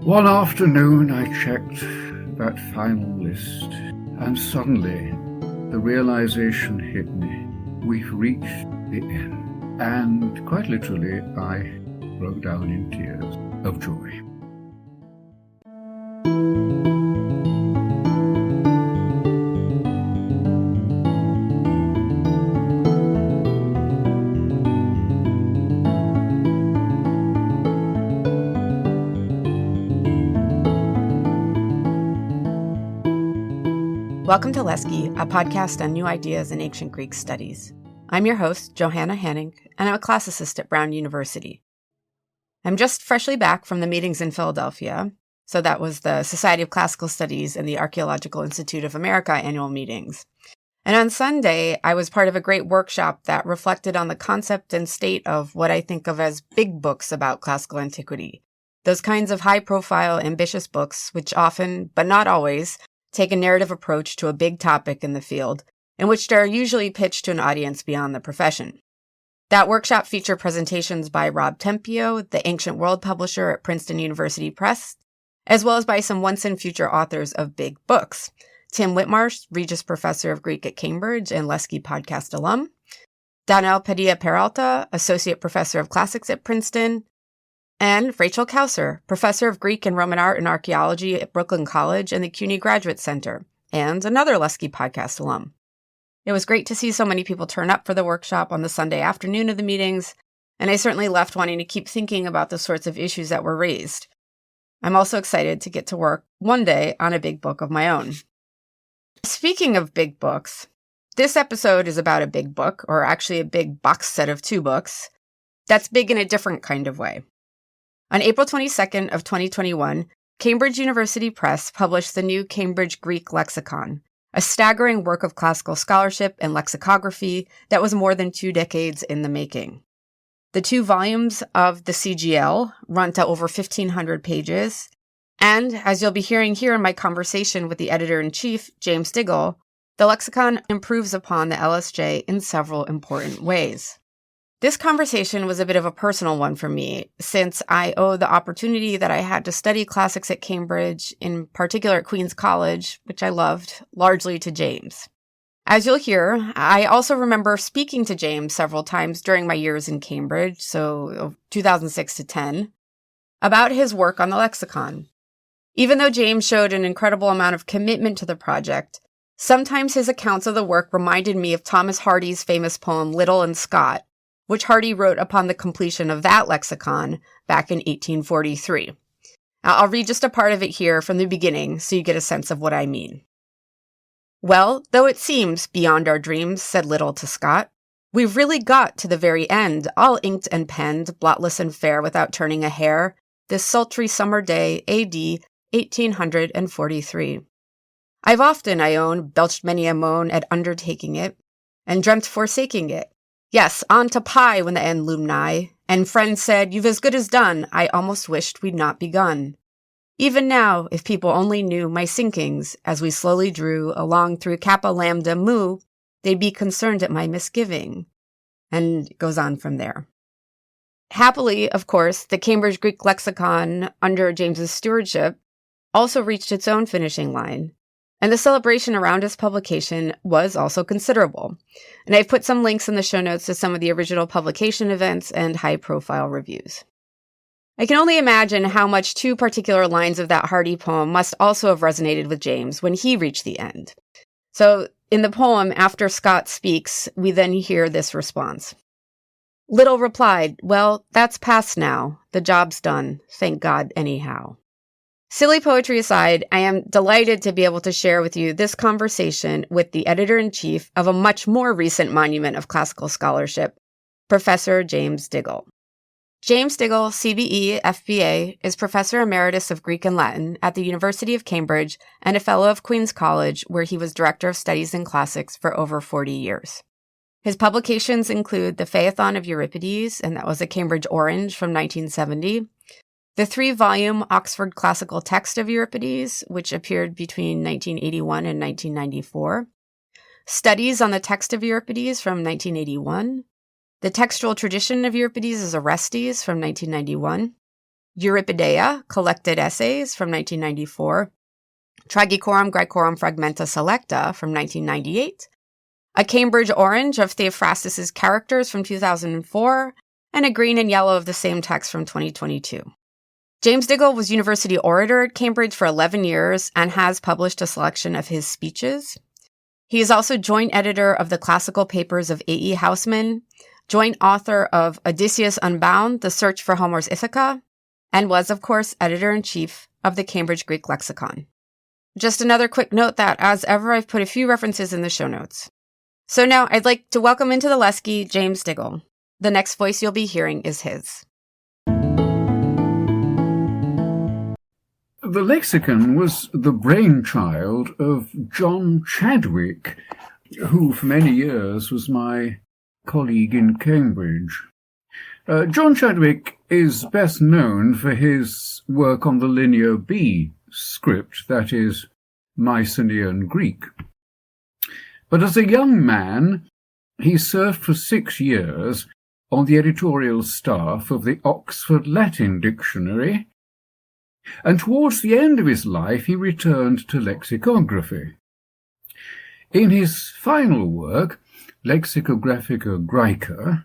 One afternoon I checked that final list, and suddenly the realization hit me. We've reached the end. And quite literally, I broke down in tears of joy. Welcome to Lesche, a podcast on new ideas in ancient Greek studies. I'm your host, Johanna Hanning, and I'm a classicist at Brown University. I'm just freshly back from the meetings in Philadelphia, so that was the Society of Classical Studies and the Archaeological Institute of America annual meetings. And on Sunday, I was part of a great workshop that reflected on the concept and state of what I think of as big books about classical antiquity. Those kinds of high-profile, ambitious books, which often, but not always, take a narrative approach to a big topic in the field, in which they are usually pitched to an audience beyond the profession. That workshop featured presentations by Rob Tempio, the Ancient World publisher at Princeton University Press, as well as by some once and future authors of big books. Tim Whitmarsh, Regius Professor of Greek at Cambridge and Lesche podcast alum, Daniel Padilla-Peralta, Associate Professor of Classics at Princeton, and Rachel Kauser, Professor of Greek and Roman Art and Archaeology at Brooklyn College and the CUNY Graduate Center, and another Lesche podcast alum. It was great to see so many people turn up for the workshop on the Sunday afternoon of the meetings, and I certainly left wanting to keep thinking about the sorts of issues that were raised. I'm also excited to get to work one day on a big book of my own. Speaking of big books, this episode is about a big book, or actually a big box set of two books, that's big in a different kind of way. On April 22nd of 2021, Cambridge University Press published the new Cambridge Greek Lexicon, a staggering work of classical scholarship and lexicography that was more than 2 decades in the making. The 2 volumes of the CGL run to over 1,500 pages, and as you'll be hearing here in my conversation with the editor-in-chief, James Diggle, the lexicon improves upon the LSJ in several important ways. This conversation was a bit of a personal one for me, since I owe the opportunity that I had to study classics at Cambridge, in particular at Queen's College, which I loved, largely to James. As you'll hear, I also remember speaking to James several times during my years in Cambridge, so 2006 to 10, about his work on the lexicon. Even though James showed an incredible amount of commitment to the project, sometimes his accounts of the work reminded me of Thomas Hardy's famous poem Little and Scott, which Hardy wrote upon the completion of that lexicon back in 1843. I'll read just a part of it here from the beginning so you get a sense of what I mean. Well, though it seems beyond our dreams, said Little to Scott, we've really got to the very end, all inked and penned, blotless and fair without turning a hair, this sultry summer day, A.D. 1843. I've often, I own, belched many a moan at undertaking it, and dreamt forsaking it. Yes, on to pie when the end loomed nigh, and friends said, you've as good as done, I almost wished we'd not begun. Even now, if people only knew my sinkings, as we slowly drew along through Kappa Lambda Mu, they'd be concerned at my misgiving. And it goes on from there. Happily, of course, the Cambridge Greek Lexicon, under James's stewardship, also reached its own finishing line. And the celebration around its publication was also considerable. And I've put some links in the show notes to some of the original publication events and high-profile reviews. I can only imagine how much 2 particular lines of that Hardy poem must also have resonated with James when he reached the end. So in the poem, after Scott speaks, we then hear this response. Little replied, well, that's past now. The job's done. Thank God anyhow. Silly poetry aside, I am delighted to be able to share with you this conversation with the editor-in-chief of a much more recent monument of classical scholarship, Professor James Diggle. James Diggle, CBE, FBA, is Professor Emeritus of Greek and Latin at the University of Cambridge and a Fellow of Queen's College, where he was Director of Studies in Classics for over 40 years. His publications include the Phaethon of Euripides, and that was a Cambridge Orange from 1970, the 3-volume Oxford Classical Text of Euripides, which appeared between 1981 and 1994, Studies on the Text of Euripides from 1981, The Textual Tradition of Euripides as Orestes from 1991, Euripidea, Collected Essays from 1994, Tragicorum, Graecorum, Fragmenta, Selecta from 1998, a Cambridge orange of Theophrastus's characters from 2004, and a green and yellow of the same text from 2022. James Diggle was university orator at Cambridge for 11 years and has published a selection of his speeches. He is also joint editor of the classical papers of A.E. Housman, joint author of Odysseus Unbound, The Search for Homer's Ithaca, and was, of course, editor-in-chief of the Cambridge Greek Lexicon. Just another quick note that, as ever, I've put a few references in the show notes. So now I'd like to welcome into the Lesche James Diggle. The next voice you'll be hearing is his. The lexicon was the brainchild of John Chadwick, who for many years was my colleague in Cambridge. John Chadwick is best known for his work on the Linear B script, that is, Mycenaean Greek. But as a young man, he served for 6 years on the editorial staff of the Oxford Latin Dictionary, and towards the end of his life he returned to lexicography. In his final work, Lexicographica Graeca,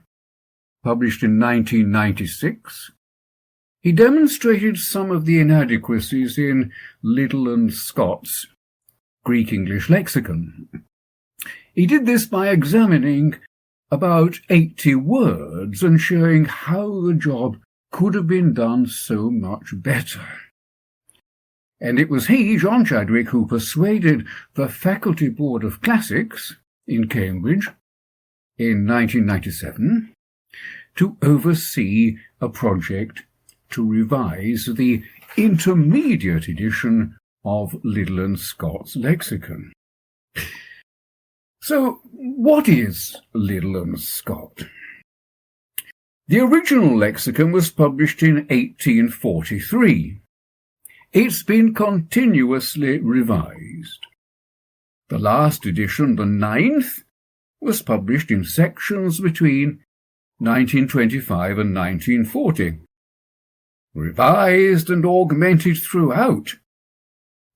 published in 1996, he demonstrated some of the inadequacies in Liddell and Scott's Greek-English lexicon. He did this by examining about 80 words and showing how the job could have been done so much better. And it was he, John Chadwick, who persuaded the Faculty Board of Classics in Cambridge in 1997 to oversee a project to revise the intermediate edition of Liddell and Scott's lexicon. So, what is Liddell and Scott? The original lexicon was published in 1843. It's been continuously revised. The last edition, the 9th, was published in sections between 1925 and 1940, revised and augmented throughout,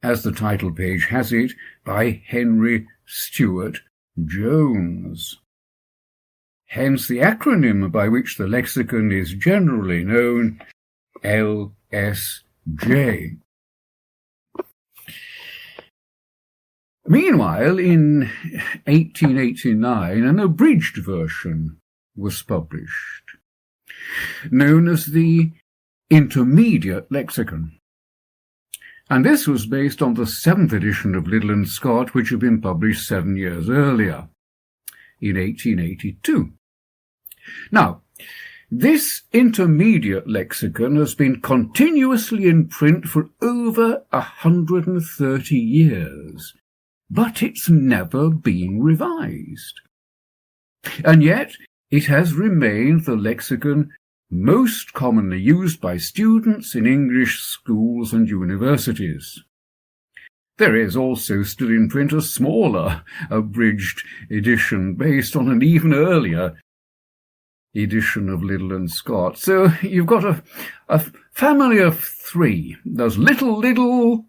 as the title page has it, by Henry Stuart Jones. Hence the acronym by which the lexicon is generally known, LSJ. Meanwhile, in 1889, an abridged version was published, known as the Intermediate Lexicon. And this was based on the 7th edition of Liddell and Scott, which had been published 7 years earlier, in 1882. Now, this intermediate lexicon has been continuously in print for over 130 years, but it's never been revised. And yet, it has remained the lexicon most commonly used by students in English schools and universities. There is also still in print a smaller, abridged edition based on an even earlier edition of Liddell and Scott. So you've got a family of 3. There's Little Liddell,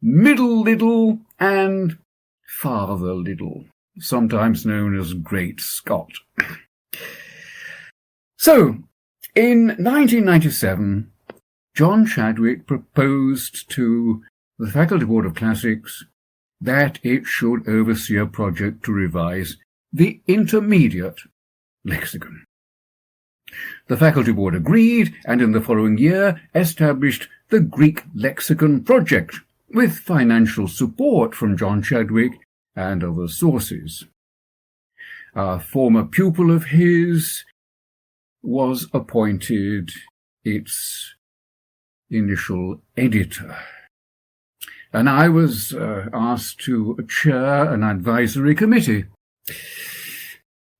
Middle Liddell, and Father Liddell, sometimes known as Great Scott. So, in 1997, John Chadwick proposed to the Faculty Board of Classics that it should oversee a project to revise the intermediate lexicon. The Faculty Board agreed, and in the following year established the Greek Lexicon Project, with financial support from John Chadwick and other sources. A former pupil of his was appointed its initial editor, and I was asked to chair an advisory committee,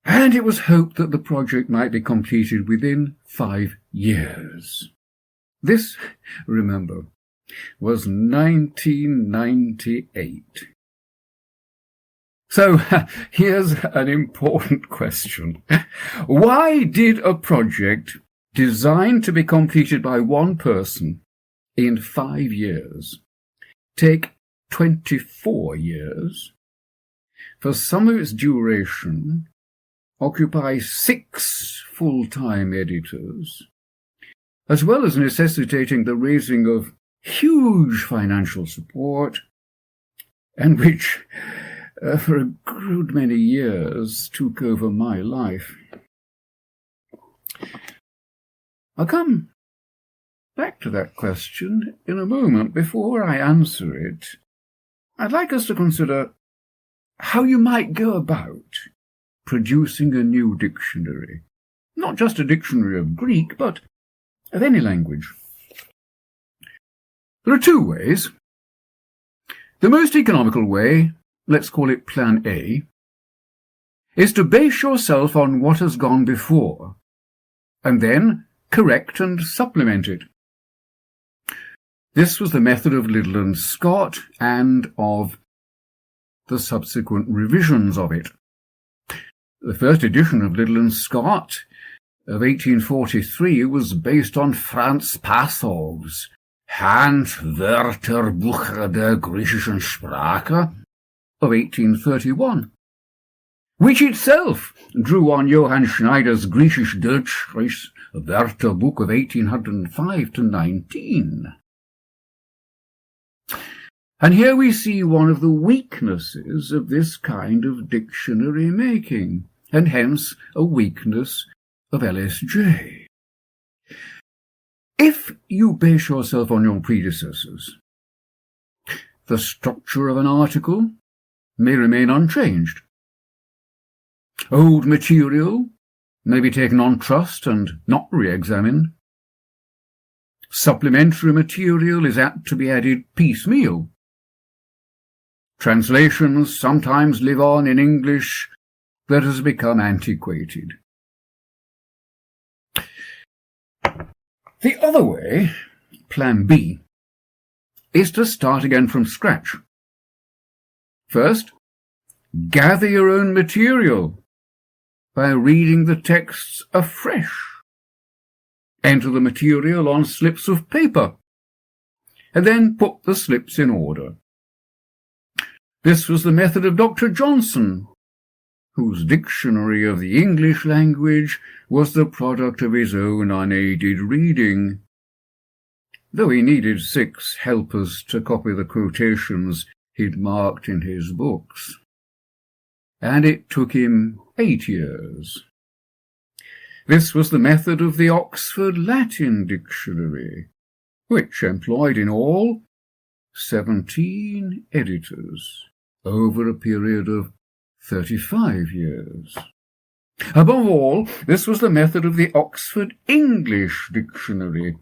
and it was hoped that the project might be completed within 5 years. This, remember, was 1998. So, here's an important question. Why did a project designed to be completed by one person in 5 years, take 24 years, for some of its duration occupy 6 full-time editors, as well as necessitating the raising of huge financial support, and which, for a good many years, took over my life. I'll come back to that question in a moment. Before I answer it, I'd like us to consider how you might go about producing a new dictionary. Not just a dictionary of Greek, but of any language. There are 2 ways. The most economical way, let's call it Plan A, is to base yourself on what has gone before, and then correct and supplement it. This was the method of Liddell and Scott and of the subsequent revisions of it. The first edition of Liddell and Scott of 1843 was based on Franz Passows Handwörterbuch der griechischen Sprache of 1831, which itself drew on Johann Schneider's Griechisch-Deutsch Wörterbuch of 1805-19. And here we see one of the weaknesses of this kind of dictionary making, and hence a weakness of LSJ. If you base yourself on your predecessors, the structure of an article may remain unchanged. Old material may be taken on trust and not re-examined. Supplementary material is apt to be added piecemeal. Translations sometimes live on in English that has become antiquated. The other way, Plan B, is to start again from scratch. First, gather your own material by reading the texts afresh. Enter the material on slips of paper, and then put the slips in order. This was the method of Dr. Johnson, whose Dictionary of the English Language was the product of his own unaided reading, though he needed 6 helpers to copy the quotations he'd marked in his books. And it took him 8 years. This was the method of the Oxford Latin Dictionary, which employed in all 17 editors over a period of 35 years. Above all, this was the method of the Oxford English Dictionary,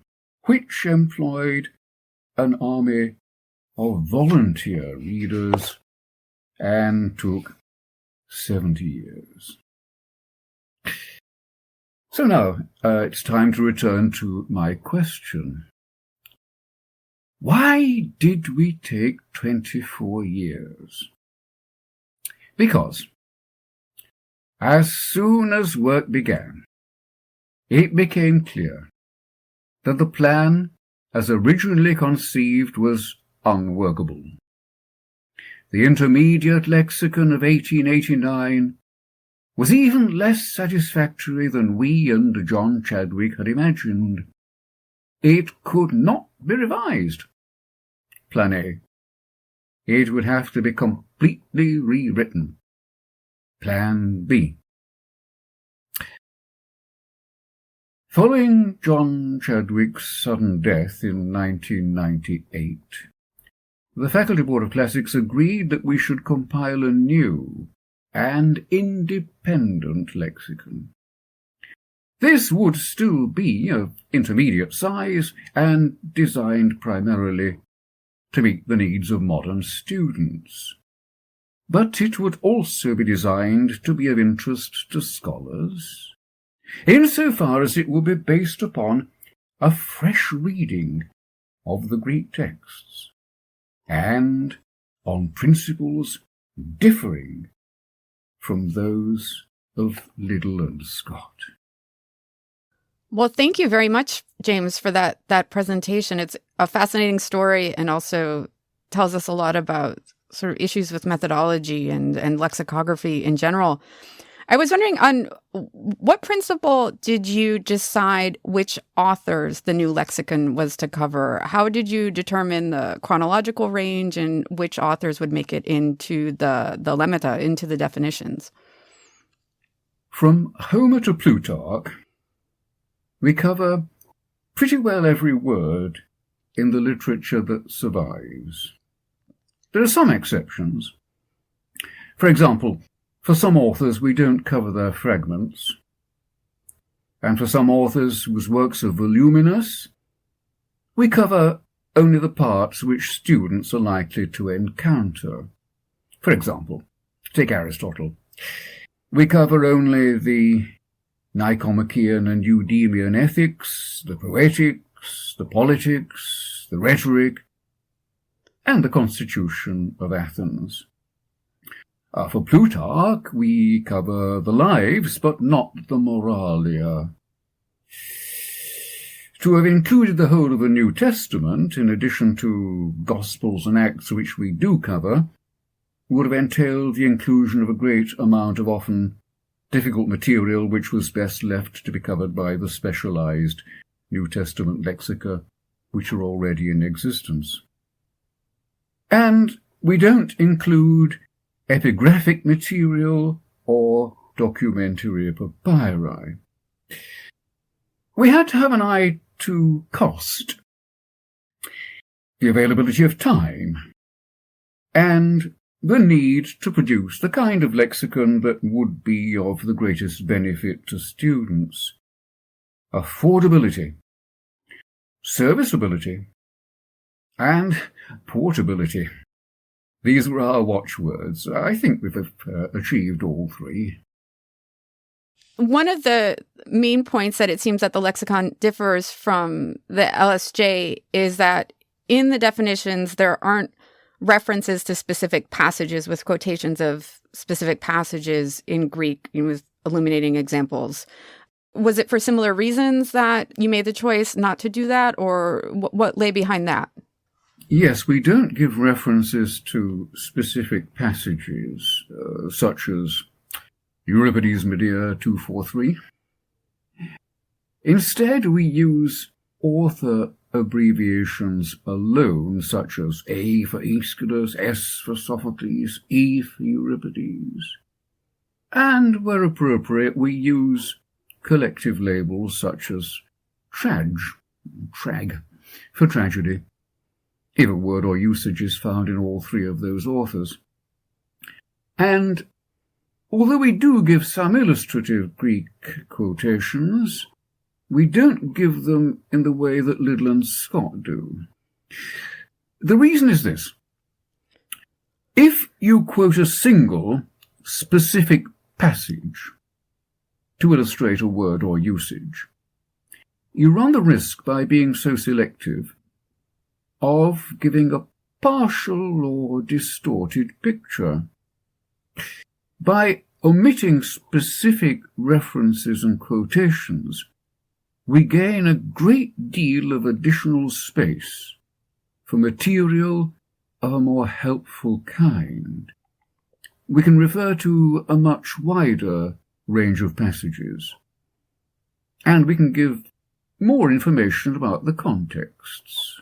which employed an army of volunteer readers and took 70 years. So now it's time to return to my question. Why did we take 24 years? Because as soon as work began, it became clear that the plan as originally conceived was unworkable. The intermediate lexicon of 1889 was even less satisfactory than we and John Chadwick had imagined. It could not be revised. Plan A. It would have to be completely rewritten. Plan B. Following John Chadwick's sudden death in 1998, the Faculty Board of Classics agreed that we should compile a new and independent lexicon. This would still be of intermediate size and designed primarily to meet the needs of modern students. But it would also be designed to be of interest to scholars, insofar as it would be based upon a fresh reading of the Greek texts, and on principles differing from those of Liddell and Scott. Well, thank you very much, James, for that presentation. It's a fascinating story and also tells us a lot about sort of issues with methodology and lexicography in general. I was wondering, on what principle did you decide which authors the new lexicon was to cover? How did you determine the chronological range and which authors would make it into the lemata, into the definitions? From Homer to Plutarch, we cover pretty well every word in the literature that survives. There are some exceptions. For example, for some authors we don't cover their fragments, and for some authors whose works are voluminous, we cover only the parts which students are likely to encounter. For example, take Aristotle. We cover only the Nicomachean and Eudemian ethics, the poetics, the politics, the rhetoric, and the constitution of Athens. For Plutarch, we cover the lives, but not the moralia. To have included the whole of the New Testament, in addition to Gospels and Acts, which we do cover, would have entailed the inclusion of a great amount of often difficult material which was best left to be covered by the specialized New Testament lexica which are already in existence. And we don't include epigraphic material or documentary papyri. We had to have an eye to cost, the availability of time, and the need to produce the kind of lexicon that would be of the greatest benefit to students. Affordability, serviceability, and portability. These were our watchwords. I think we've achieved all three. One of the main points that it seems that the lexicon differs from the LSJ is that in the definitions there aren't references to specific passages with quotations of specific passages in Greek, with illuminating examples. Was it for similar reasons that you made the choice not to do that, or what lay behind that? Yes, we don't give references to specific passages, such as Euripides Medea 243. Instead, we use author abbreviations alone, such as A for Aeschylus, S for Sophocles, E for Euripides. And, where appropriate, we use collective labels such as trag, for tragedy, if a word or usage is found in all three of those authors. And although we do give some illustrative Greek quotations, we don't give them in the way that Liddell and Scott do. The reason is this. If you quote a single, specific passage to illustrate a word or usage, you run the risk, by being so selective, of giving a partial or distorted picture. By omitting specific references and quotations, we gain a great deal of additional space for material of a more helpful kind. We can refer to a much wider range of passages, and we can give more information about the contexts.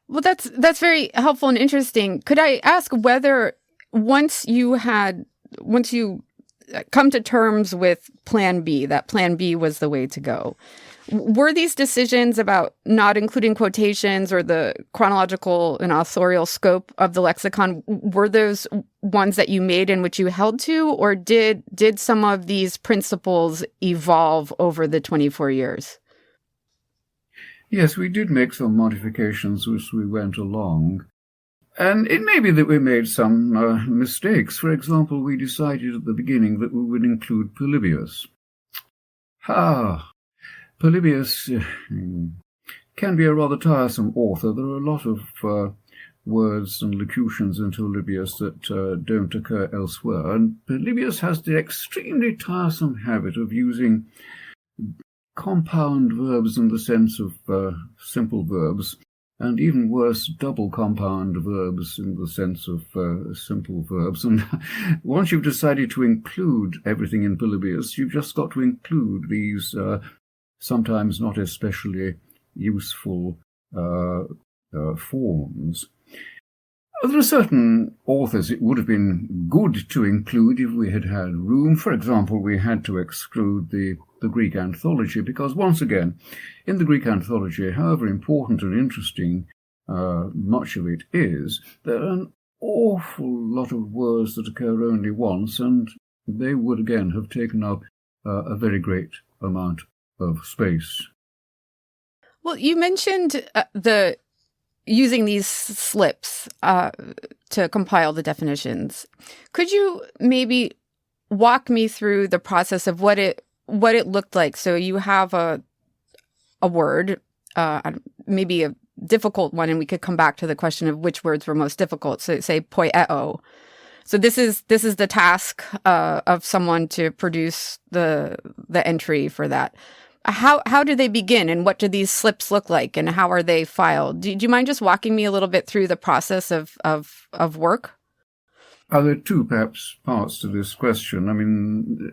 Well, that's very helpful and interesting. Could I ask whether once you come to terms with Plan B, that Plan B was the way to go, were these decisions about not including quotations or the chronological and authorial scope of the lexicon, were those ones that you made and which you held to, or did some of these principles evolve over the 24 years? Yes, we did make some modifications as we went along. And it may be that we made some mistakes. For example, we decided at the beginning that we would include Polybius. Polybius can be a rather tiresome author. There are a lot of words and locutions in Polybius that don't occur elsewhere. And Polybius has the extremely tiresome habit of using compound verbs in the sense of simple verbs, and even worse, double compound verbs in the sense of simple verbs. And once you've decided to include everything in Polybius, you've just got to include these sometimes not especially useful forms. There are certain authors it would have been good to include if we had had room. For example, we had to exclude the Greek anthology, because once again, in the Greek anthology, however important and interesting much of it is, there are an awful lot of words that occur only once, and they would again have taken up a very great amount of space. Well, you mentioned using these slips to compile the definitions. Could you maybe walk me through the process of what it looked like? So you have a word, maybe a difficult one, and we could come back to the question of which words were most difficult. So say poieo. So this is the task of someone to produce the entry for that. How do they begin, and what do these slips look like, and how are they filed? Do you mind just walking me a little bit through the process of work? There are two, perhaps, parts to this question. I mean,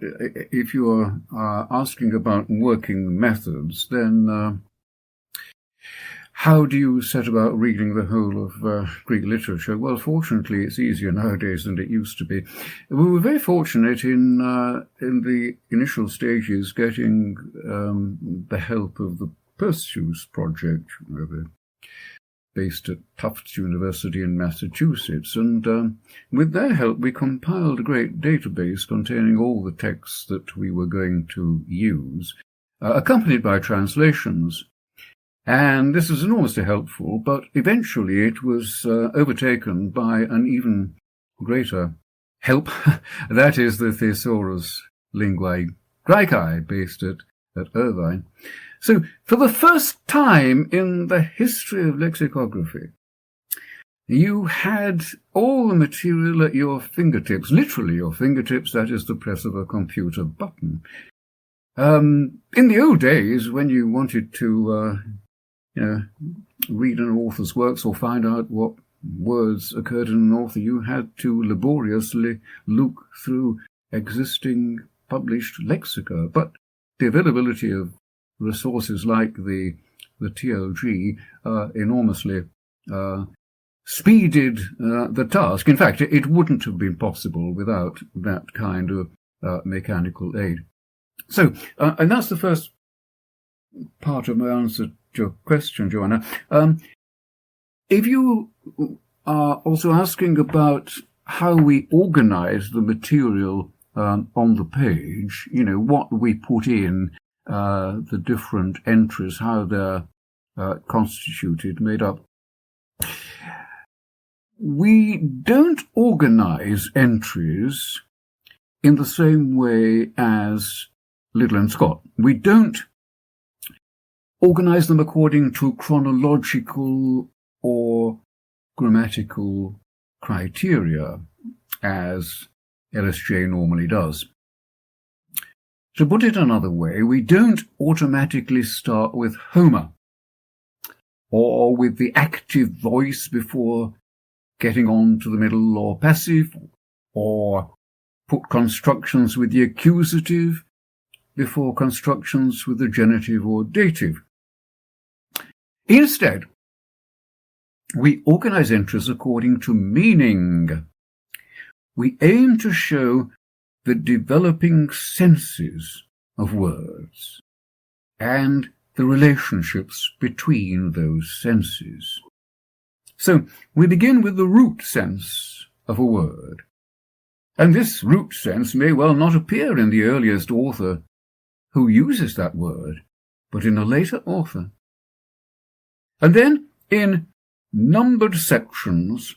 if you are asking about working methods, then how do you set about reading the whole of Greek literature? Well, fortunately, it's easier nowadays than it used to be. We were very fortunate in the initial stages getting the help of the Perseus Project, based at Tufts University in Massachusetts, and with their help we compiled a great database containing all the texts that we were going to use, accompanied by translations. And this was enormously helpful, but eventually it was overtaken by an even greater help, that is the Thesaurus Linguae Graecae, based at Irvine. So, for the first time in the history of lexicography, you had all the material at your fingertips, literally your fingertips, that is the press of a computer button. In the old days, when you wanted to read an author's works or find out what words occurred in an author, you had to laboriously look through existing published lexica. But the availability of resources like the TLG enormously speeded the task. In fact, it wouldn't have been possible without that kind of mechanical aid. So, and that's the first part of my answer to your question, Joanna. If you are also asking about how we organize the material on the page, what we put in, the different entries, how they're constituted, made up. We don't organize entries in the same way as Liddell and Scott. We don't organize them according to chronological or grammatical criteria, as LSJ normally does. To put it another way, we don't automatically start with Homer, or with the active voice before getting on to the middle or passive, or put constructions with the accusative before constructions with the genitive or dative. Instead, we organize entries according to meaning. We aim to show the developing senses of words and the relationships between those senses. So we begin with the root sense of a word, and this root sense may well not appear in the earliest author who uses that word, but in a later author. And then, in numbered sections,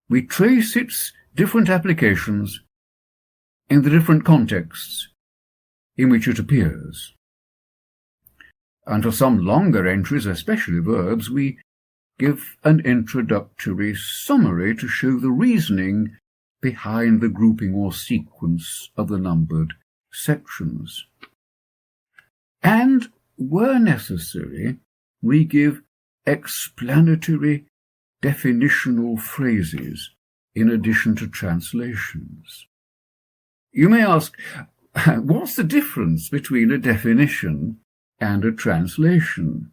we trace its different applications in the different contexts in which it appears. And for some longer entries, especially verbs, we give an introductory summary to show the reasoning behind the grouping or sequence of the numbered sections. And, where necessary, we give explanatory definitional phrases in addition to translations. You may ask, what's the difference between a definition and a translation?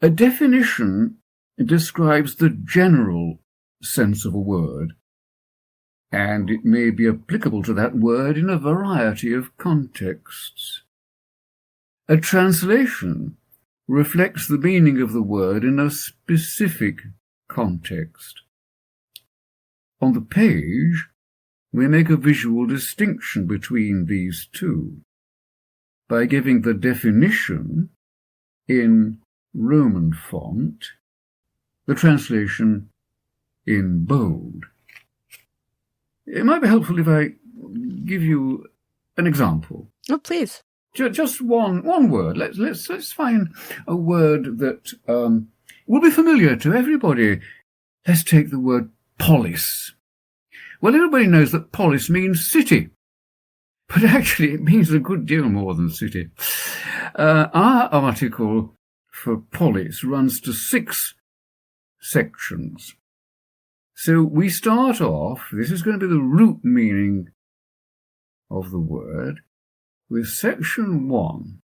A definition describes the general sense of a word, and it may be applicable to that word in a variety of contexts. A translation reflects the meaning of the word in a specific context. On the page, we make a visual distinction between these two by giving the definition in Roman font, the translation in bold. It might be helpful if I give you an example. Oh, please. Just one word. Let's find a word that will be familiar to everybody. Let's take the word polis. Well, everybody knows that polis means city, but actually it means a good deal more than city. Our article for polis runs to 6 sections. So we start off, this is going to be the root meaning of the word, with section 1.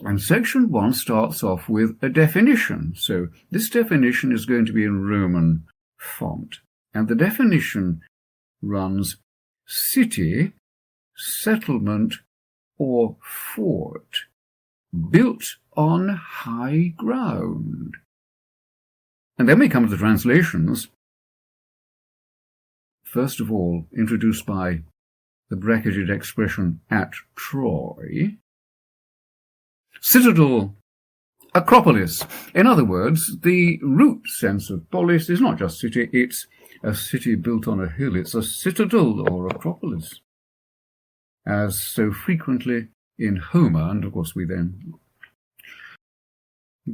And section 1 starts off with a definition. So this definition is going to be in Roman font. And the definition runs city, settlement, or fort, built on high ground. And then we come to the translations. First of all, introduced by the bracketed expression at Troy. Citadel, acropolis. In other words, the root sense of polis is not just city, it's a city built on a hill. It's a citadel or acropolis, as so frequently in Homer, and of course we then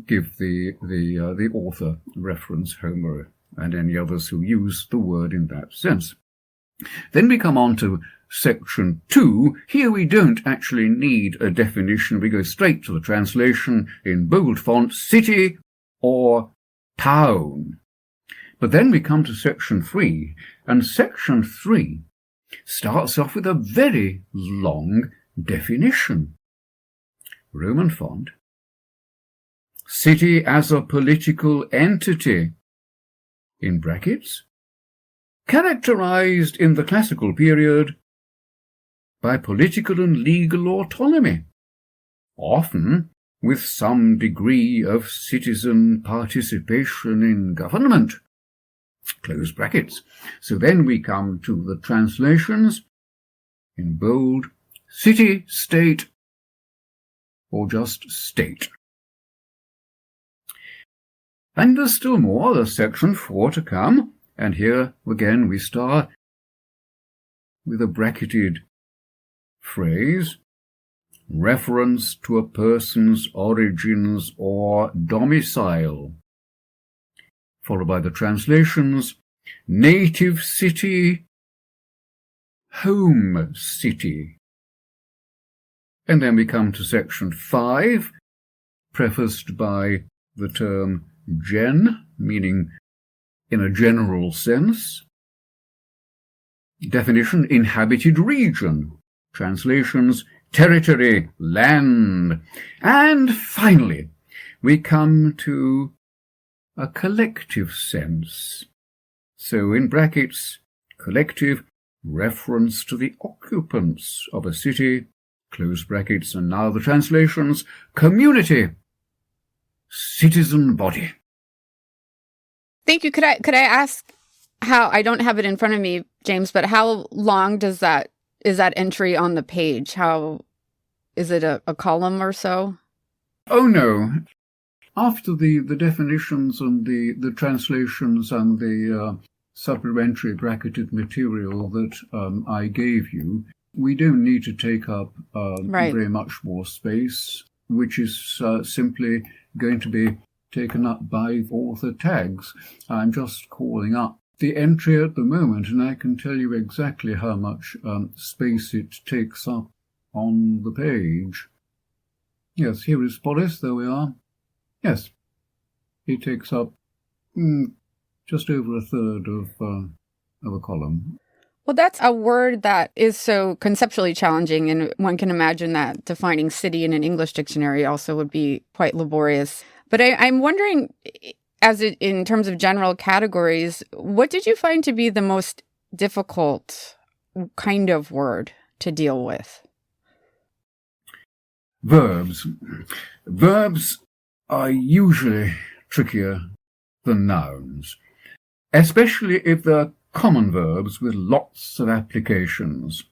give the author reference, Homer, and any others who use the word in that sense. Then we come on to section 2. Here we don't actually need a definition. We go straight to the translation in bold font, city or town. But then we come to section 3, and section 3 starts off with a very long definition. Roman font. City as a political entity, in brackets, characterized in the classical period by political and legal autonomy, often with some degree of citizen participation in government, close brackets. So then we come to the translations in bold, city, state, or just state. And there's still more, there's section 4 to come, and here again we start with a bracketed phrase, reference to a person's origins or domicile, followed by the translations, native city, home city. And then we come to section 5, prefaced by the term gen, meaning in a general sense. Definition, inhabited region. Translations, territory, land. And finally, we come to a collective sense. So in brackets, collective, reference to the occupants of a city, close brackets, and now the translations, community, citizen body. Thank you. Could I ask how, I don't have it in front of me, James, but how long is that entry on the page? How, is it a column or so? Oh, no. After the definitions and the translations and the supplementary bracketed material that I gave you, we don't need to take up very much more space, which is simply going to be taken up by author tags. I'm just calling up the entry at the moment, and I can tell you exactly how much space it takes up on the page. Yes, here is polis, there we are. Yes, he takes up just over a third of a column. Well, that's a word that is so conceptually challenging, and one can imagine that defining city in an English dictionary also would be quite laborious. But I'm wondering, in terms of general categories, what did you find to be the most difficult kind of word to deal with? Verbs. Verbs are usually trickier than nouns, especially if they're common verbs with lots of applications.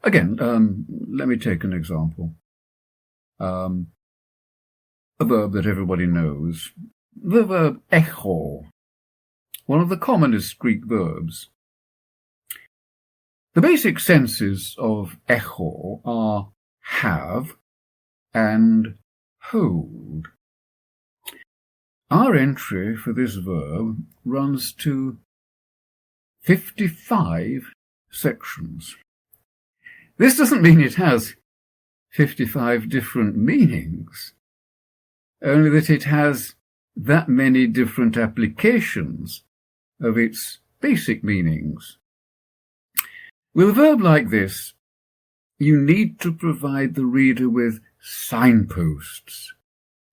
Again, let me take an example. A verb that everybody knows, the verb echo, one of the commonest Greek verbs. The basic senses of echo are have and hold. Our entry for this verb runs to 55 sections. This doesn't mean it has 55 different meanings, only that it has that many different applications of its basic meanings. With a verb like this, you need to provide the reader with signposts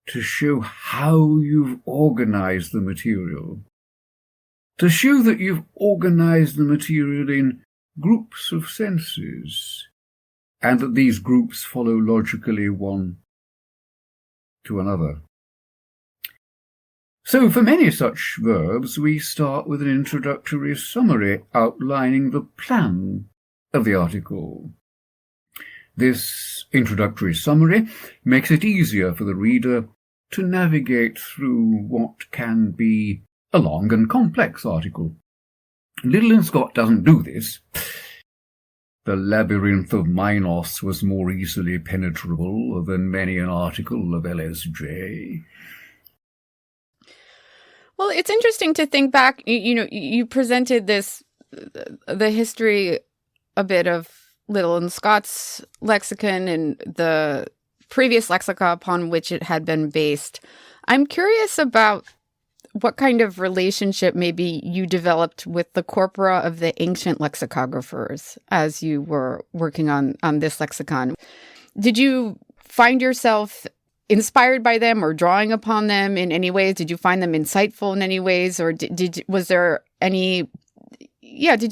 to show how you've organized the material, to show that you've organized the material in groups of senses, and that these groups follow logically one to another. So for many such verbs, we start with an introductory summary outlining the plan of the article. This introductory summary makes it easier for the reader to navigate through what can be a long and complex article. Liddell and Scott doesn't do this. The labyrinth of Minos was more easily penetrable than many an article of LSJ. Well, it's interesting to think back. You presented the history a bit of Liddell and Scott's lexicon and the previous lexica upon which it had been based. I'm curious about what kind of relationship maybe you developed with the corpora of the ancient lexicographers as you were working on this lexicon. Did you find yourself inspired by them or drawing upon them in any ways? Did you find them insightful in any ways? Or did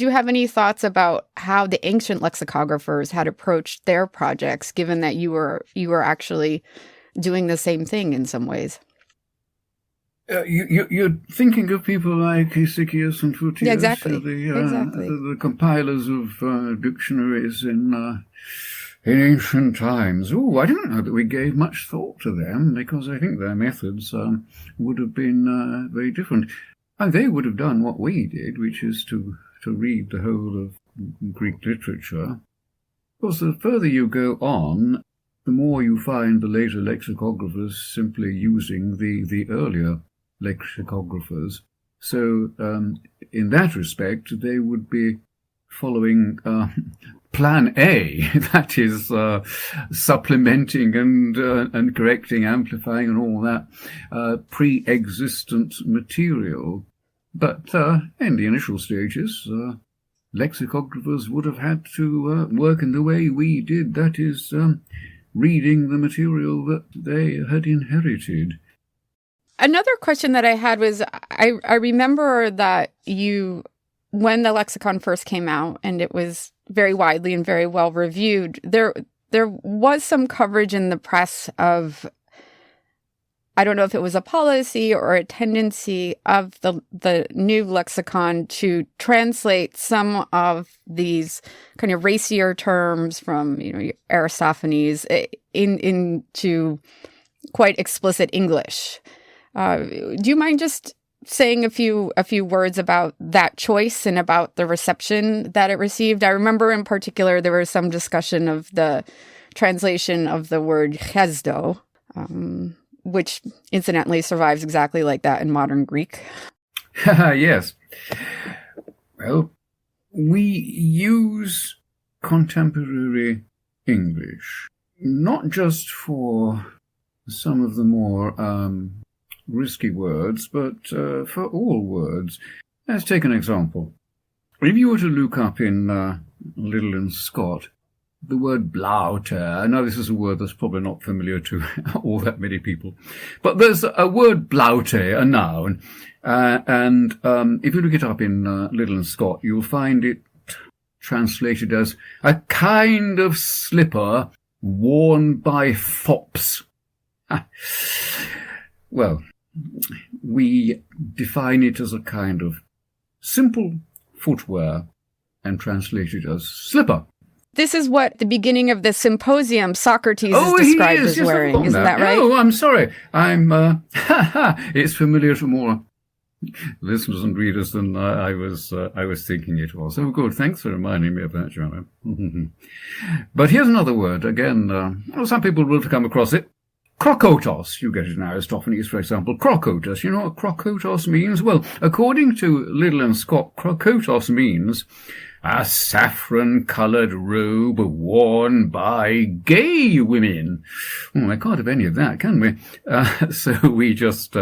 you have any thoughts about how the ancient lexicographers had approached their projects, given that you were actually doing the same thing in some ways? You're thinking of people like Hesychius and Photius, yeah, exactly. The compilers of dictionaries in ancient times. Oh, I don't know that we gave much thought to them, because I think their methods would have been very different. And they would have done what we did, which is to read the whole of Greek literature. Of course, the further you go on, the more you find the later lexicographers simply using the earlier lexicographers. So, in that respect, they would be following Plan A, that is, supplementing and correcting, amplifying, and all that pre-existent material. But in the initial stages, lexicographers would have had to work in the way we did, that is, reading the material that they had inherited. Another question that I had was, I remember that when the lexicon first came out, and it was very widely and very well reviewed, there was some coverage in the press of, I don't know if it was a policy or a tendency of the new lexicon to translate some of these kind of racier terms from Aristophanes into quite explicit English. Do you mind just saying a few words about that choice and about the reception that it received? I remember in particular there was some discussion of the translation of the word chesdo, which incidentally survives exactly like that in modern Greek. Yes. Well, we use contemporary English not just for some of the more risky words, but for all words. Let's take an example. If you were to look up in Liddell and Scott the word blauter, now this is a word that's probably not familiar to all that many people, but there's a word blauter, a noun, and if you look it up in Liddell and Scott, you'll find it translated as a kind of slipper worn by fops. Well, we define it as a kind of simple footwear and translate it as slipper. This is what the beginning of the symposium Socrates is described as wearing. Isn't that right? Oh, I'm sorry. It's familiar to more listeners and readers than I was thinking it was. Oh, good. Thanks for reminding me of that, Joanna. But here's another word. Again, some people will come across it. Krokotos. You get it in Aristophanes, for example. Krokotos. You know what krokotos means? Well, according to Liddell and Scott, krokotos means a saffron-coloured robe worn by gay women. Oh, I can't have any of that, can we? So we just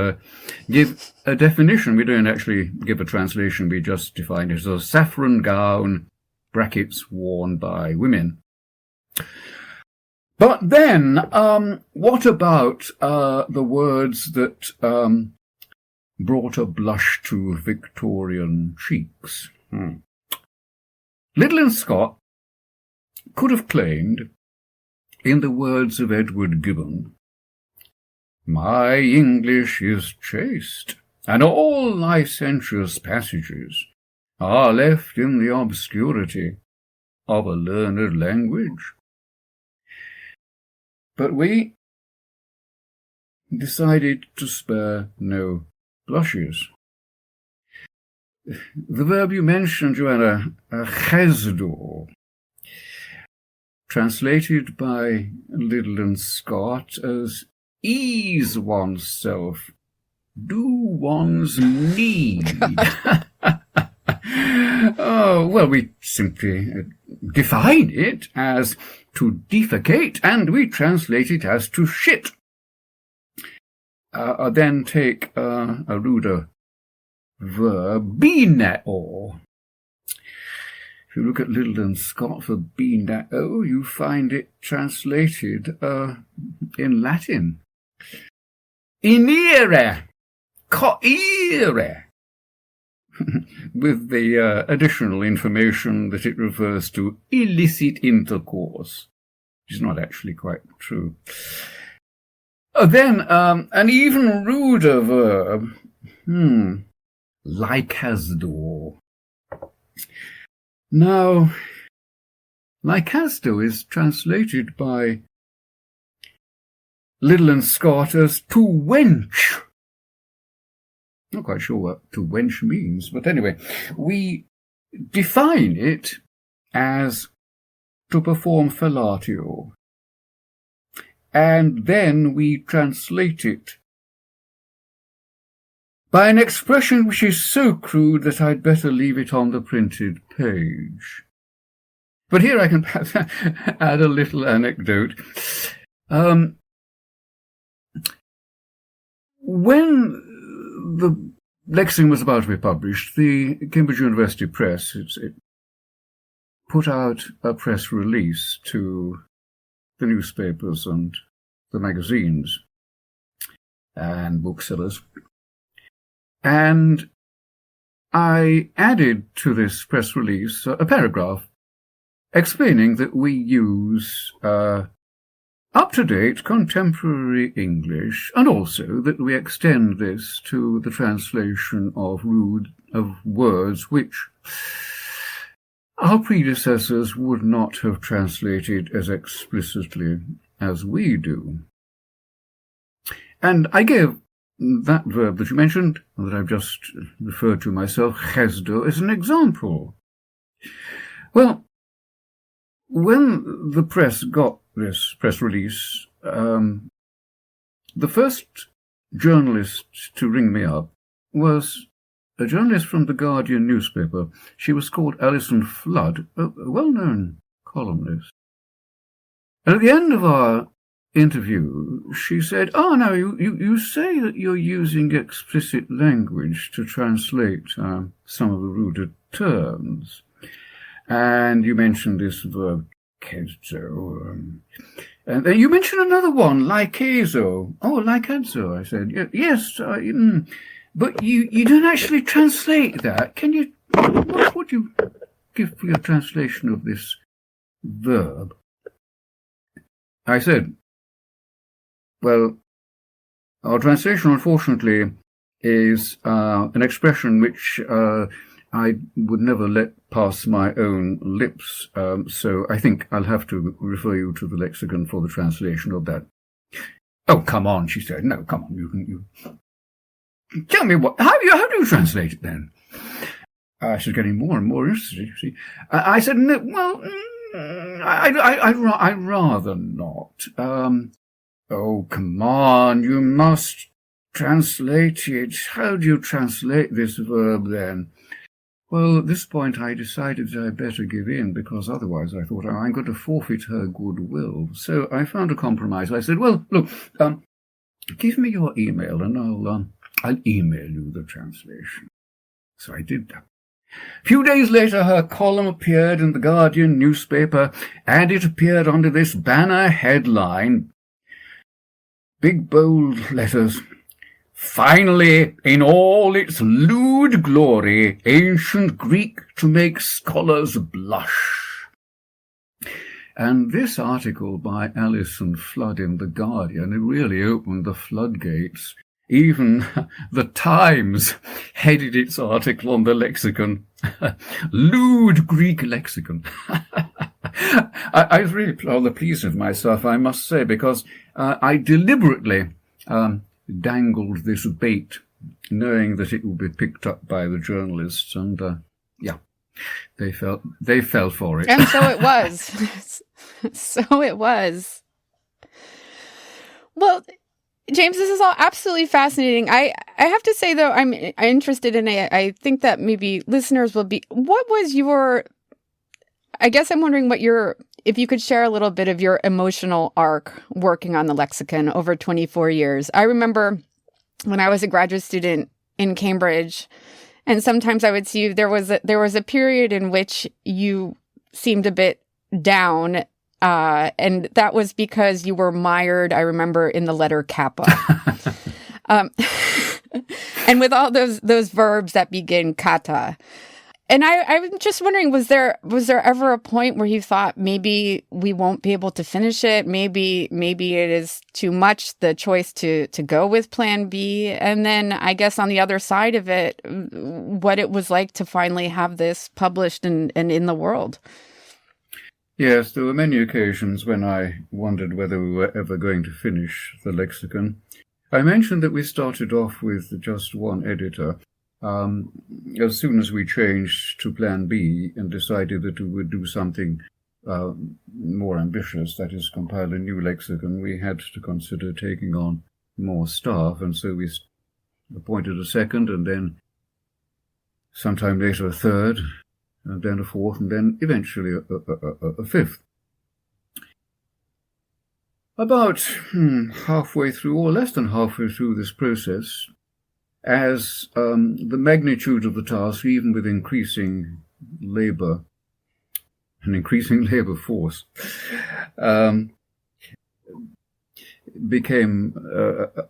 give a definition. We don't actually give a translation. We just define it as a saffron gown, brackets, worn by women. But then, what about the words that brought a blush to Victorian cheeks? Liddell and Scott could have claimed, in the words of Edward Gibbon, "My English is chaste, and all licentious passages are left in the obscurity of a learned language." But we decided to spare no blushes. The verb you mentioned, Joanna, chesdo, translated by Liddell and Scott as ease oneself, do one's need. Oh, well, we simply define it as to defecate, and we translate it as to shit. Then take a ruder verb, bineo. If you look at Liddell and Scott for bineo, you find it translated in Latin. Inere, coire, with the additional information that it refers to illicit intercourse, which is not actually quite true. Then an even ruder verb, lycasdo. Now, lycasdo is translated by Liddell and Scott as to wench. Not quite sure what to wench means, but anyway, we define it as to perform fellatio, and then we translate it by an expression which is so crude that I'd better leave it on the printed page. But here I can perhaps add a little anecdote. When the lexicon was about to be published, the Cambridge University Press it put out a press release to the newspapers and the magazines and booksellers. And I added to this press release a paragraph explaining that we use up-to-date contemporary English, and also that we extend this to the translation of words which our predecessors would not have translated as explicitly as we do. And I gave that verb that you mentioned, that I've just referred to myself, chesdo, as an example. Well, when the press got this press release, the first journalist to ring me up was a journalist from the Guardian newspaper. She was called Alison Flood, a well-known columnist. And at the end of our interview, she said, now you say that you're using explicit language to translate some of the ruder terms. And you mentioned this verb, kedzo. And then you mentioned another one, lykazo. Oh, lykazo, I said. Yes, but you don't actually translate that. What would you give for your translation of this verb? I said, well, our translation, unfortunately, is an expression which I would never let pass my own lips, so I think I'll have to refer you to the lexicon for the translation of that. Oh, come on, she said. No, come on, you tell me how do you translate it then? She's getting more and more interested, you see. I said, no, well, I'd rather not. Oh, come on, you must translate it. How do you translate this verb then? Well, at this point I decided that I'd better give in, because otherwise I thought I'm going to forfeit her goodwill. So I found a compromise. I said, well, look, give me your email and I'll email you the translation. So I did that. A few days later, her column appeared in the Guardian newspaper, and it appeared under this banner headline, big bold letters, "Finally, in all its lewd glory, ancient Greek to make scholars blush." And this article by Alison Flood in The Guardian, it really opened the floodgates. Even the Times headed its article on the lexicon, "Lewd Greek Lexicon." I was really rather pleased with myself, I must say, because I deliberately dangled this bait, knowing that it would be picked up by the journalists, and they fell for it. And so it was. So it was. Well, James, this is all absolutely fascinating. I have to say, though, I'm interested in it. I think that maybe listeners will be. What was your? I guess I'm wondering if you could share a little bit of your emotional arc working on the lexicon over 24 years. I remember when I was a graduate student in Cambridge, and sometimes I would see you. There was a period in which you seemed a bit down. And that was because you were mired, I remember, in the letter kappa. And with all those verbs that begin kata. And I'm just wondering, was there ever a point where you thought maybe we won't be able to finish it? Maybe it is too much, the choice to go with plan B. And then I guess on the other side of it, what it was like to finally have this published and in the world. Yes, there were many occasions when I wondered whether we were ever going to finish the lexicon. I mentioned that we started off with just one editor. As soon as we changed to Plan B and decided that we would do something more ambitious, that is, compile a new lexicon, we had to consider taking on more staff, and so we appointed a second, and then sometime later a third, and then a fourth, and then eventually a fifth. About halfway through, or less than halfway through this process, as the magnitude of the task, even with increasing labour, an increasing labour force, became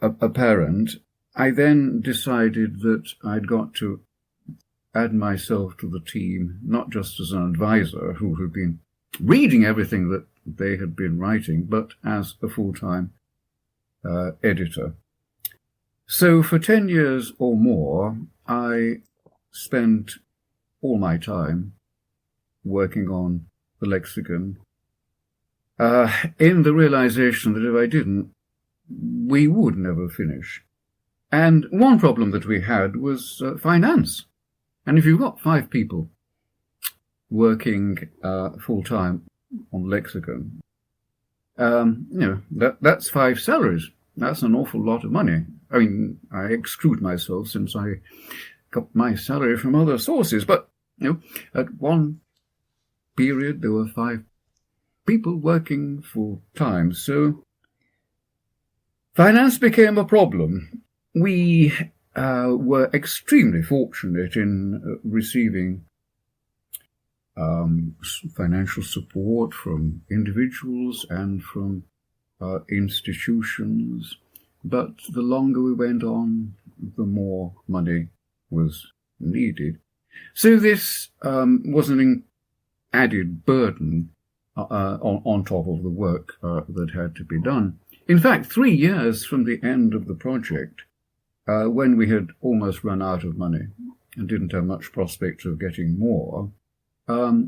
apparent, I then decided that I'd got to add myself to the team, not just as an advisor who had been reading everything that they had been writing, but as a full-time editor. So for 10 years or more, I spent all my time working on the lexicon, in the realization that if I didn't, we would never finish. And one problem that we had was finance. And if you've got 5 people working full-time on lexicon, that's 5 salaries. That's an awful lot of money. I mean, I exclude myself since I got my salary from other sources, but at one period there were 5 people working full time. So finance became a problem. We were extremely fortunate in receiving financial support from individuals and from institutions, but the longer we went on, the more money was needed. So this was an added burden on top of the work that had to be done. In fact, 3 years from the end of the project, when we had almost run out of money and didn't have much prospect of getting more,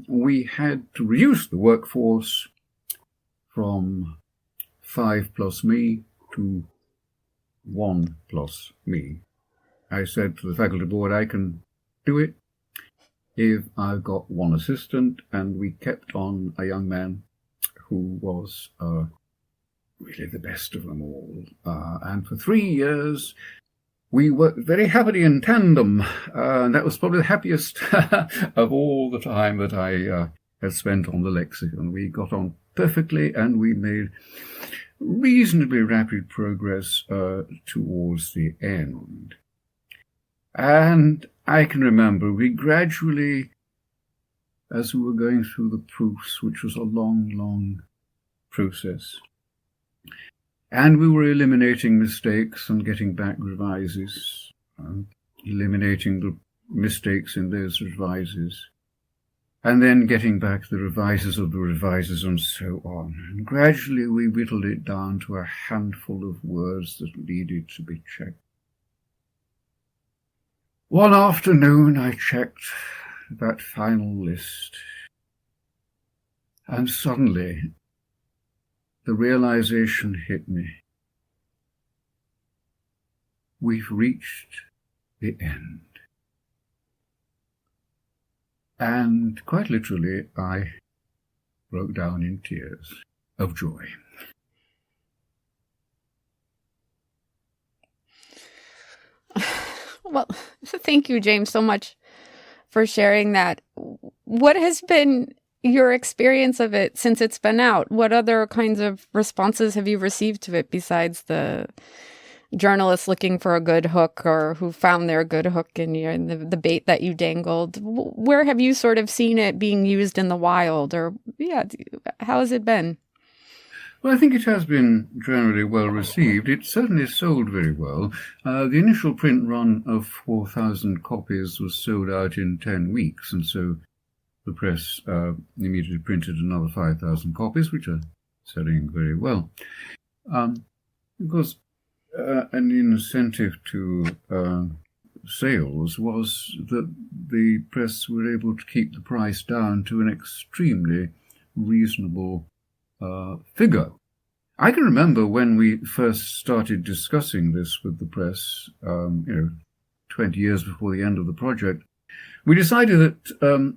we had to reduce the workforce from 5 plus me to 1 plus me. I said to the faculty board, I can do it if I've got 1 assistant, and we kept on a young man who was really the best of them all. And for 3 years, we worked very happily in tandem, and that was probably the happiest of all the time that I had spent on the lexicon. We got on perfectly, and we made reasonably rapid progress towards the end. And I can remember we gradually, as we were going through the proofs, which was a long, long process, and we were eliminating mistakes and getting back revises, eliminating the mistakes in those revises, and then getting back the revises of the revises and so on. And gradually we whittled it down to a handful of words that needed to be checked. One afternoon I checked that final list, and suddenly the realization hit me. We've reached the end. And quite literally, I broke down in tears of joy. Well, thank you, James, so much for sharing that. What has been your experience of it since it's been out? What other kinds of responses have you received to it besides the journalists looking for a good hook, or who found their good hook in you and the bait that you dangled? Where have you sort of seen it being used in the wild? Or, how has it been? Well, I think it has been generally well received. It certainly sold very well. The initial print run of 4,000 copies was sold out in 10 weeks, and so the press immediately printed another 5,000 copies, which are selling very well. Because an incentive to sales was that the press were able to keep the price down to an extremely reasonable figure. I can remember when we first started discussing this with the press, 20 years before the end of the project, we decided that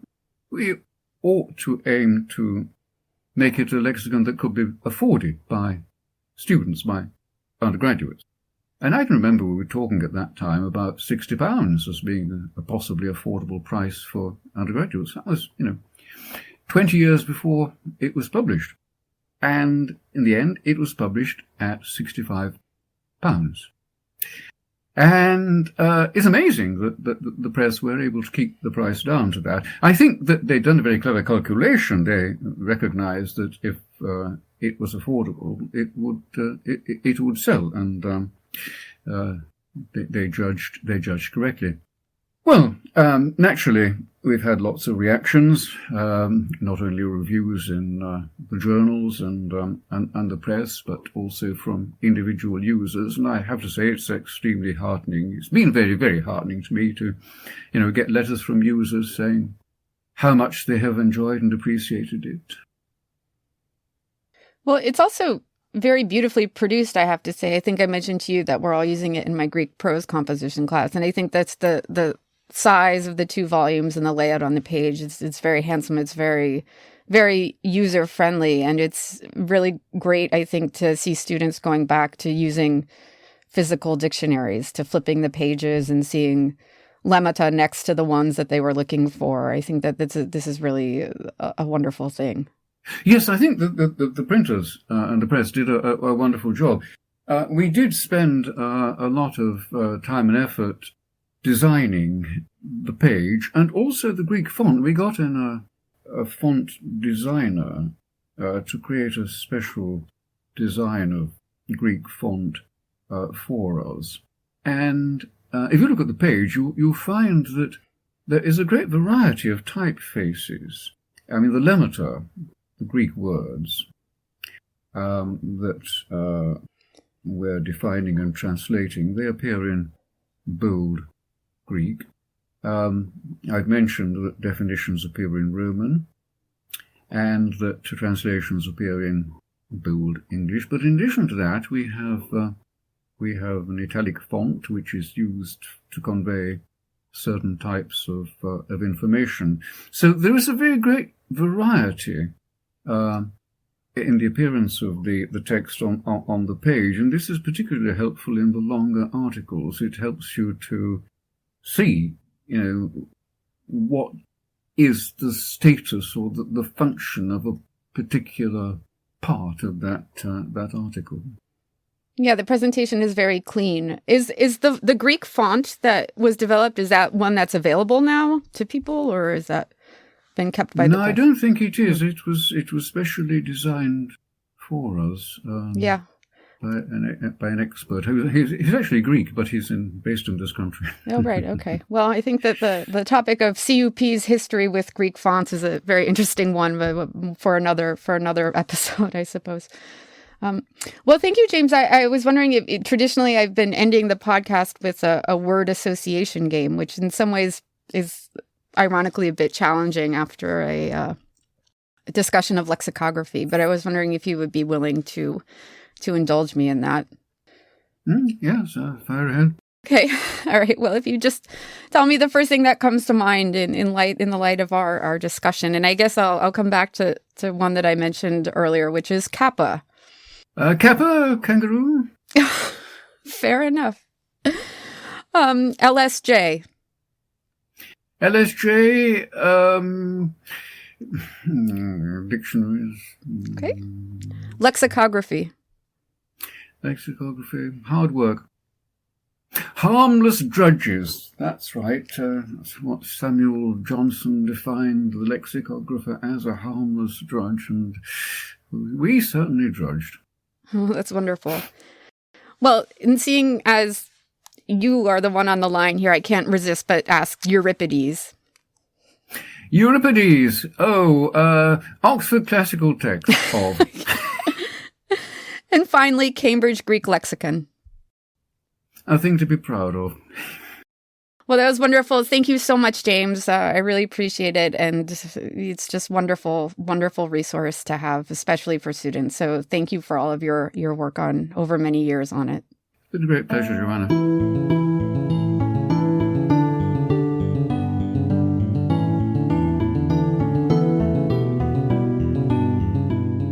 we ought to aim to make it a lexicon that could be afforded by students, by undergraduates. And I can remember we were talking at that time about £60 as being a possibly affordable price for undergraduates. That was, 20 years before it was published. And in the end, it was published at £65. And it's amazing that the press were able to keep the price down to that. I think that they'd done a very clever calculation. They recognized that if it was affordable, it would sell, and they judged correctly. Well, naturally, we've had lots of reactions, not only reviews in the journals and the press, but also from individual users. And I have to say, it's extremely heartening. It's been very, very heartening to me to, get letters from users saying how much they have enjoyed and appreciated it. Well, it's also very beautifully produced, I have to say. I think I mentioned to you that we're all using it in my Greek prose composition class, and I think that's the size of the 2 volumes and the layout on the page. It's very handsome. It's very, very user-friendly, and it's really great, I think, to see students going back to using physical dictionaries, to flipping the pages and seeing lemmata next to the ones that they were looking for. I think that this is really a wonderful thing. Yes, I think the printers and the press did a wonderful job. We did spend a lot of time and effort designing the page and also the Greek font. We got in a font designer to create a special design of Greek font for us. And if you look at the page, you'll find that there is a great variety of typefaces. I mean, the lemata, the Greek words that we're defining and translating, they appear in bold Greek. I've mentioned that definitions appear in Roman and that translations appear in bold English. But in addition to that, we have an italic font which is used to convey certain types of information. So there is a very great variety in the appearance of the text on the page, and this is particularly helpful in the longer articles. It helps you to see, what is the status or the function of a particular part of that article. Yeah, the presentation is very clean. Is the Greek font that was developed, is that one that's available now to people, or is that been kept by the press? No, I don't think it is. It was specially designed for us. Yeah. By an expert. He's actually Greek, but he's based in this country. Oh, right. Okay. Well, I think that the topic of CUP's history with Greek fonts is a very interesting one, but for another episode, I suppose. Well, thank you, James. I was wondering if traditionally I've been ending the podcast with a word association game, which in some ways is ironically a bit challenging after a discussion of lexicography. But I was wondering if you would be willing to indulge me in that. Yes, fire ahead. Okay. All right. Well, if you just tell me the first thing that comes to mind in the light of our discussion, and I guess I'll come back to one that I mentioned earlier, which is kappa. Kappa, kangaroo. Fair enough. LSJ. LSJ, dictionaries. Okay. Lexicography. Lexicography, hard work. Harmless drudges, that's right. That's what Samuel Johnson defined the lexicographer as, a harmless drudge, and we certainly drudged. Oh, that's wonderful. Well, in seeing as you are the one on the line here, I can't resist but ask Euripides. Euripides, Oxford classical text of... And finally, Cambridge Greek Lexicon. A thing to be proud of. Well, that was wonderful. Thank you so much, James. I really appreciate it. And it's just wonderful, wonderful resource to have, especially for students. So thank you for all of your work on over many years on it. It's been a great pleasure, Joanna.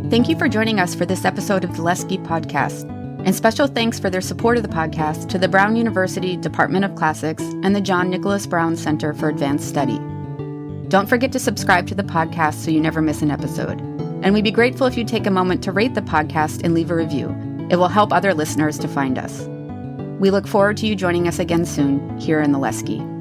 Thank you for joining us for this episode of the Lesche podcast, and special thanks for their support of the podcast to the Brown University Department of Classics and the John Nicholas Brown Center for Advanced Study. Don't forget to subscribe to the podcast so you never miss an episode. And we'd be grateful if you take a moment to rate the podcast and leave a review. It will help other listeners to find us. We look forward to you joining us again soon here in the Lesche.